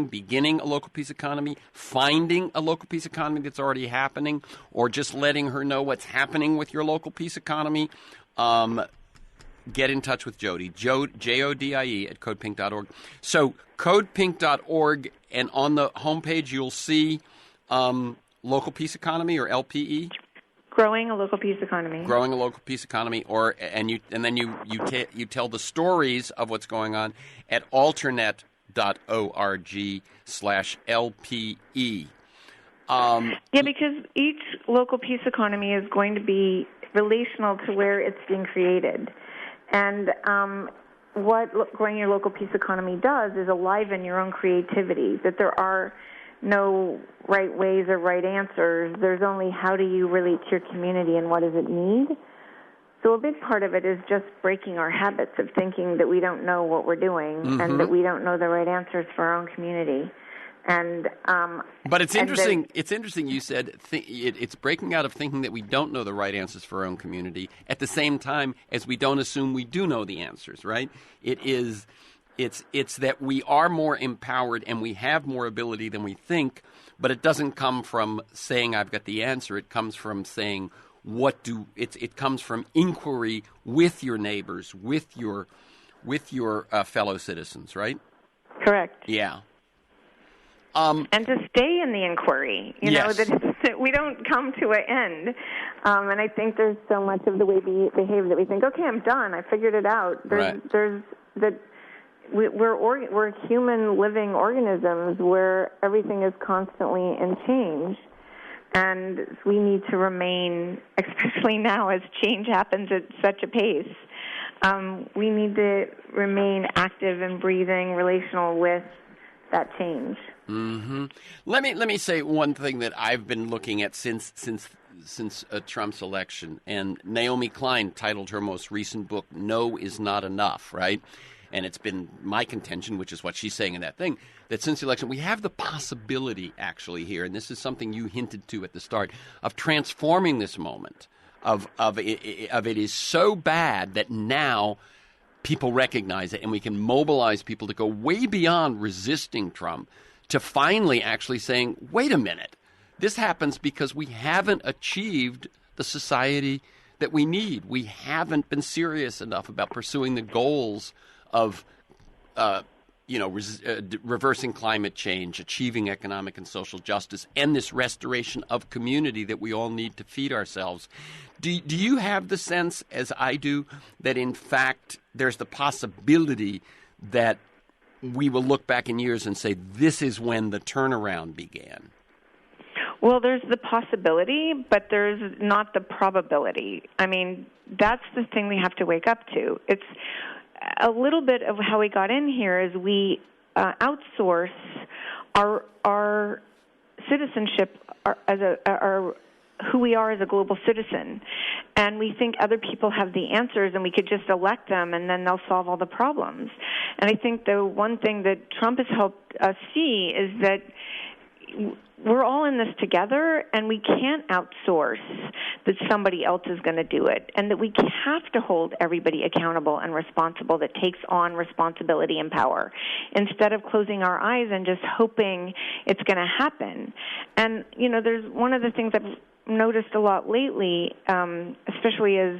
beginning a local peace economy, finding a local peace economy that's already happening, or just letting her know what's happening with your local peace economy, get in touch with Jodie, JODIE at codepink.org. So codepink.org, and on the homepage you'll see Local Peace Economy, or LPE? Growing a Local Peace Economy. Growing a Local Peace Economy, and then you tell the stories of what's going on at alternate.org/LPE. Because each local peace economy is going to be relational to where it's being created. And what Growing Your Local Peace Economy does is aliven your own creativity, that there are no right ways or right answers. There's only how do you relate to your community and what does it need. So a big part of it is just breaking our habits of thinking that we don't know what we're doing and that we don't know the right answers for our own community. And but it's interesting. It's interesting. You said it's breaking out of thinking that we don't know the right answers for our own community at the same time as we don't assume we do know the answers. Right? It's that we are more empowered and we have more ability than we think. But it doesn't come from saying I've got the answer. It comes from saying it comes from inquiry with your neighbors, with your fellow citizens. Right? Correct. Yeah. And to stay in the inquiry, yes. that we don't come to an end. And I think there's so much of the way we behave that we think, okay, I'm done, I figured it out. We're human living organisms where everything is constantly in change. And we need to remain, especially now as change happens at such a pace, we need to remain active and breathing, relational with that change. Mm-hmm. Let me say one thing that I've been looking at since Trump's election, and Naomi Klein titled her most recent book "No Is Not Enough," right? And it's been my contention, which is what she's saying in that thing, that since the election we have the possibility actually here, and this is something you hinted to at the start, of transforming this moment. Of it is so bad that now people recognize it, and we can mobilize people to go way beyond resisting Trump to finally actually saying, wait a minute, this happens because we haven't achieved the society that we need. We haven't been serious enough about pursuing the goals of, reversing climate change, achieving economic and social justice, and this restoration of community that we all need to feed ourselves. Do you have the sense, as I do, that in fact there's the possibility that we will look back in years and say this is when the turnaround began? Well, there's the possibility, but there's not the probability. I mean, that's the thing we have to wake up to. It's a little bit of how we got in here is we outsource our citizenship our who we are as a global citizen, and we think other people have the answers and we could just elect them and then they'll solve all the problems. And I think the one thing that Trump has helped us see is that we're all in this together, and we can't outsource that somebody else is going to do it, and that we have to hold everybody accountable and responsible that takes on responsibility and power, instead of closing our eyes and just hoping it's going to happen. And, there's one of the things I've noticed a lot lately, especially as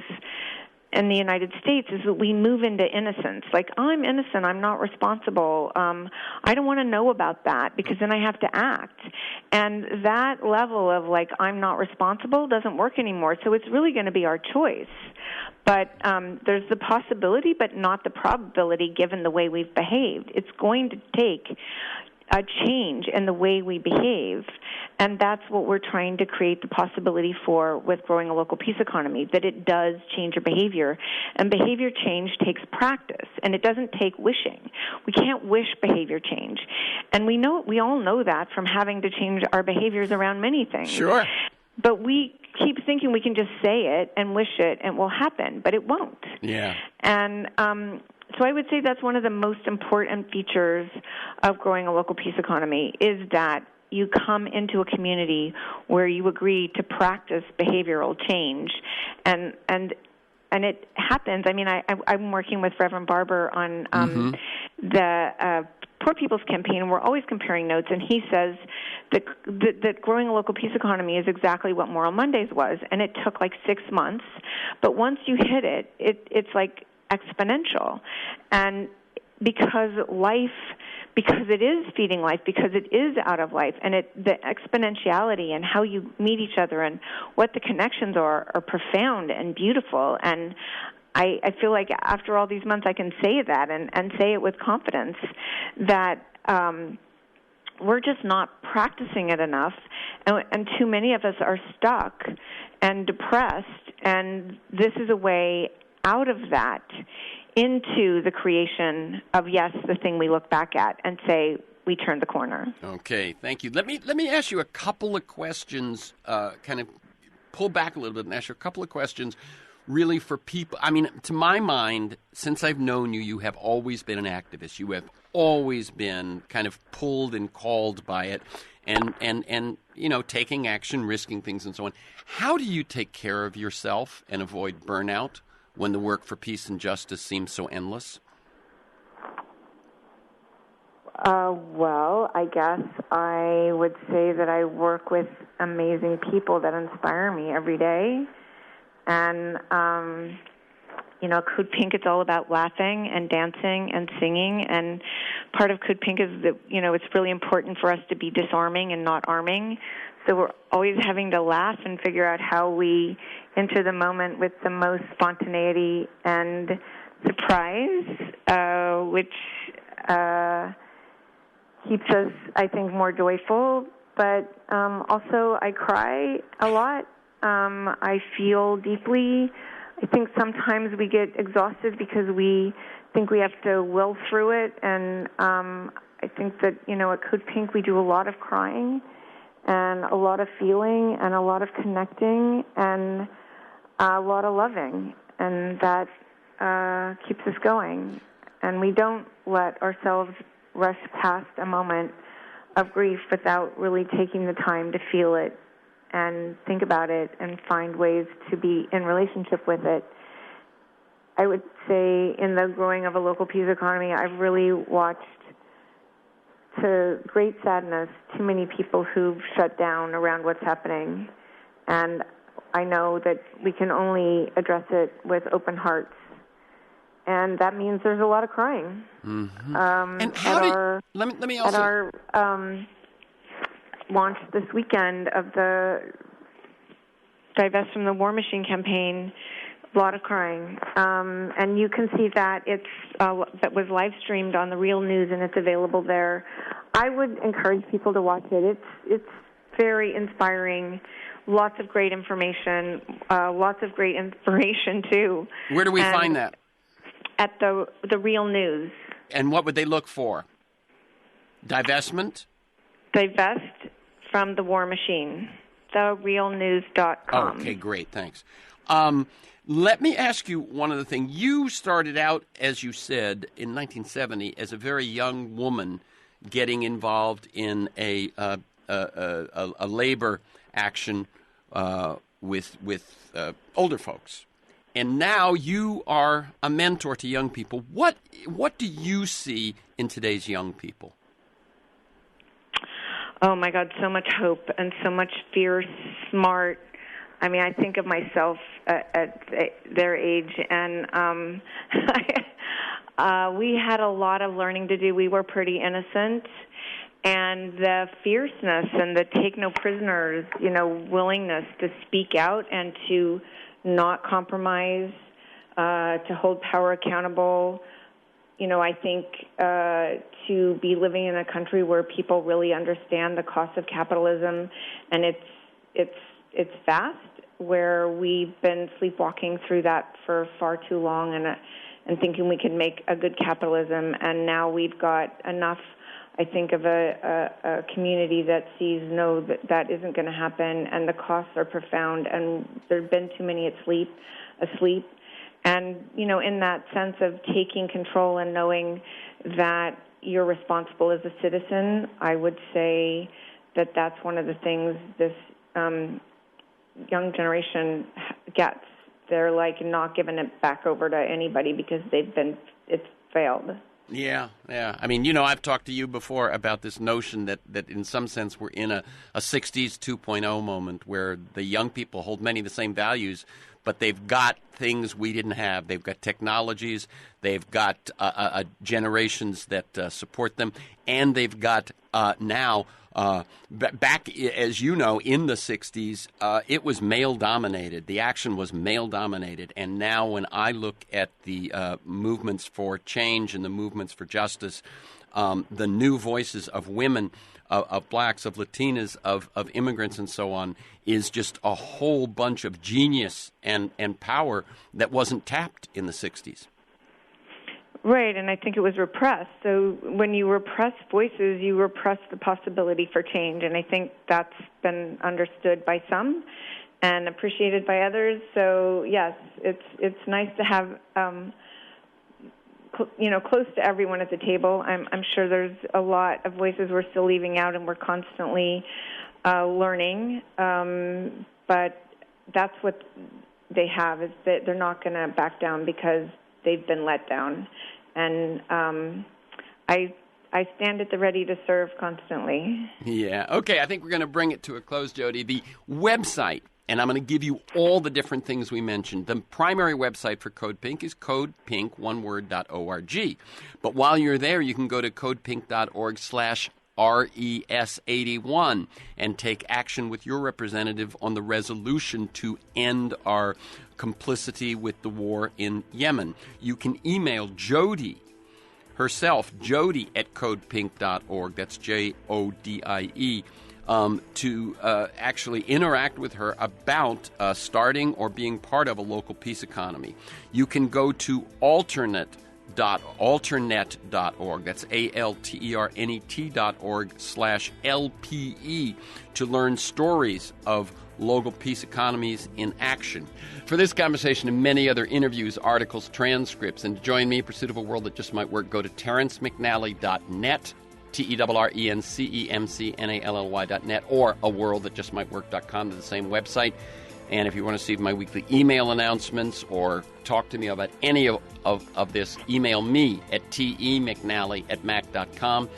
in the United States, is that we move into innocence. Like, I'm innocent, I'm not responsible. I don't want to know about that because then I have to act. And that level of, like, I'm not responsible doesn't work anymore. So it's really going to be our choice. But there's the possibility, but not the probability given the way we've behaved. It's going to take a change in the way we behave, and that's what we're trying to create the possibility for with growing a local peace economy, that it does change your behavior. And behavior change takes practice, and it doesn't take wishing. We can't wish behavior change. And we all know that from having to change our behaviors around many things. Sure. But we keep thinking we can just say it and wish it and it will happen, but it won't. Yeah. And so I would say that's one of the most important features of growing a local peace economy, is that you come into a community where you agree to practice behavioral change, and it happens. I mean, I'm working with Reverend Barber on the Poor People's Campaign, and we're always comparing notes, and he says that growing a local peace economy is exactly what Moral Mondays was, and it took like 6 months, but once you hit it, it's like exponential. And because it is feeding life, because it is out of life, and the exponentiality and how you meet each other and what the connections are profound and beautiful. And I feel like after all these months I can say that and say it with confidence that we're just not practicing it enough, and too many of us are stuck and depressed, and this is a way out of that into the creation of, yes, the thing we look back at and say we turned the corner. Okay, thank you. Let me ask you a couple of questions, kind of pull back a little bit and ask you a couple of questions really for people. I mean, to my mind, since I've known you, you have always been an activist. You have always been kind of pulled and called by it and taking action, risking things and so on. How do you take care of yourself and avoid burnout when the work for peace and justice seems so endless? Well, I guess I would say that I work with amazing people that inspire me every day. And, CodePink, it's all about laughing and dancing and singing. And part of CodePink is that, it's really important for us to be disarming and not arming. So we're always having to laugh and figure out how we enter the moment with the most spontaneity and surprise, which keeps us, I think, more joyful. But also I cry a lot. I feel deeply. I think sometimes we get exhausted because we think we have to will through it. And I think that, at CodePink we do a lot of crying and a lot of feeling and a lot of connecting and a lot of loving. And that keeps us going. And we don't let ourselves rush past a moment of grief without really taking the time to feel it and think about it and find ways to be in relationship with it. I would say in the growing of a local peace economy, I've really watched, to great sadness, too many people who've shut down around what's happening. And I know that we can only address it with open hearts and that means there's a lot of crying. Mm-hmm. And how let me also... At our launch this weekend of the Divest from the War Machine campaign, a lot of crying. And you can see that that was live streamed on the Real News, and it's available there. I would encourage people to watch it. It's very inspiring. Lots of great information. Lots of great inspiration too. Where do we find that? At the Real News. And what would they look for? Divestment? Divest from the War Machine. TheRealNews.com. Okay, great. Thanks. Let me ask you one other thing. You started out, as you said, in 1970 as a very young woman getting involved in a labor action with older folks. And now you are a mentor to young people. What do you see in today's young people? Oh, my God, so much hope and so much fierce, smart. I mean, I think of myself at their age, and we had a lot of learning to do. We were pretty innocent, and the fierceness and the take no prisoners, willingness to speak out and to not compromise, to hold power accountable. I think to be living in a country where people really understand the cost of capitalism, and it's vast, where we've been sleepwalking through that for far too long, and thinking we can make a good capitalism, and now we've got enough, I think, of a community that sees that isn't going to happen, and the costs are profound, and there have been too many asleep. And, in that sense of taking control and knowing that you're responsible as a citizen, I would say that that's one of the things this young generation gets. They're not giving it back over to anybody because it's failed. Yeah. I mean, I've talked to you before about this notion that in some sense we're in a 60s 2.0 moment where the young people hold many of the same values, but they've got things we didn't have. They've got technologies, they've got generations that support them, and they've got now, back, as you know, in the 60s, it was male-dominated. The action was male-dominated. And now when I look at the movements for change and the movements for justice, the new voices of women, of blacks, of Latinas, of immigrants and so on, is just a whole bunch of genius and power that wasn't tapped in the 60s. Right, and I think it was repressed. So when you repress voices, you repress the possibility for change, and I think that's been understood by some and appreciated by others. So yes, it's nice to have close to everyone at the table. I'm sure there's a lot of voices we're still leaving out, and we're constantly learning. But that's what they have, is that they're not going to back down because they've been let down. And I stand at the ready to serve constantly. Yeah. Okay, I think we're going to bring it to a close, Jodie. The website, and I'm going to give you all the different things we mentioned. The primary website for CodePink is codepink, one word, .org. But while you're there, you can go to codepink.org/RES81 and take action with your representative on the resolution to end our complicity with the war in Yemen. You can email Jodie herself, Jodie at codepink.org. That's JODIE. To actually interact with her about starting or being part of a local peace economy. You can go to alternate.org. That's ALTERNET.org/LPE to learn stories of local peace economies in action. For this conversation and many other interviews, articles, transcripts, and to join me in pursuit of a world that just might work, go to TerenceMcNally.net, TerenceMcNally.net, or aworldthatjustmightwork.com, to the same website. And if you want to see my weekly email announcements or talk to me about any of this, email me at temcnally@mac.com.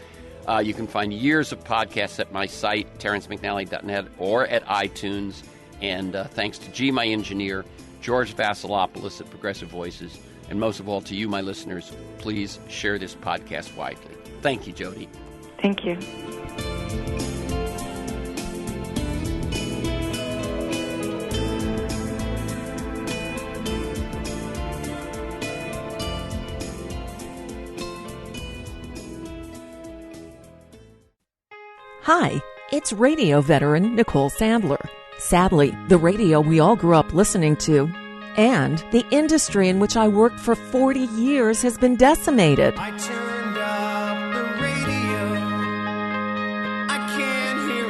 You can find years of podcasts at my site, TerenceMcNally.net, or at iTunes. And thanks to G, my engineer, George Vasilopoulos at Progressive Voices. And most of all, to you, my listeners, please share this podcast widely. Thank you, Jodie. Thank you. Hi, it's radio veteran Nicole Sandler. Sadly, the radio we all grew up listening to and the industry in which I worked for 40 years has been decimated. I turned up the radio. I can't hear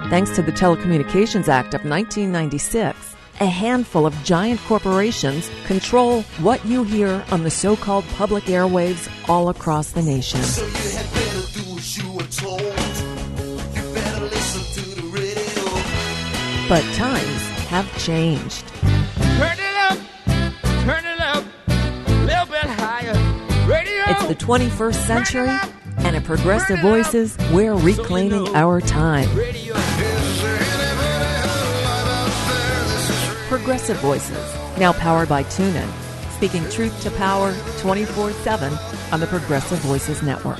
it. Thanks to the Telecommunications Act of 1996, a handful of giant corporations control what you hear on the so-called public airwaves all across the nation. So you had better do as you were told. You better listen to the radio. But times have changed. Turn it up, a little bit higher. Radio. It's the 21st century, and at Progressive Voices, we're reclaiming our time. Radio. Progressive Voices, now powered by TuneIn, speaking truth to power 24/7 on the Progressive Voices Network.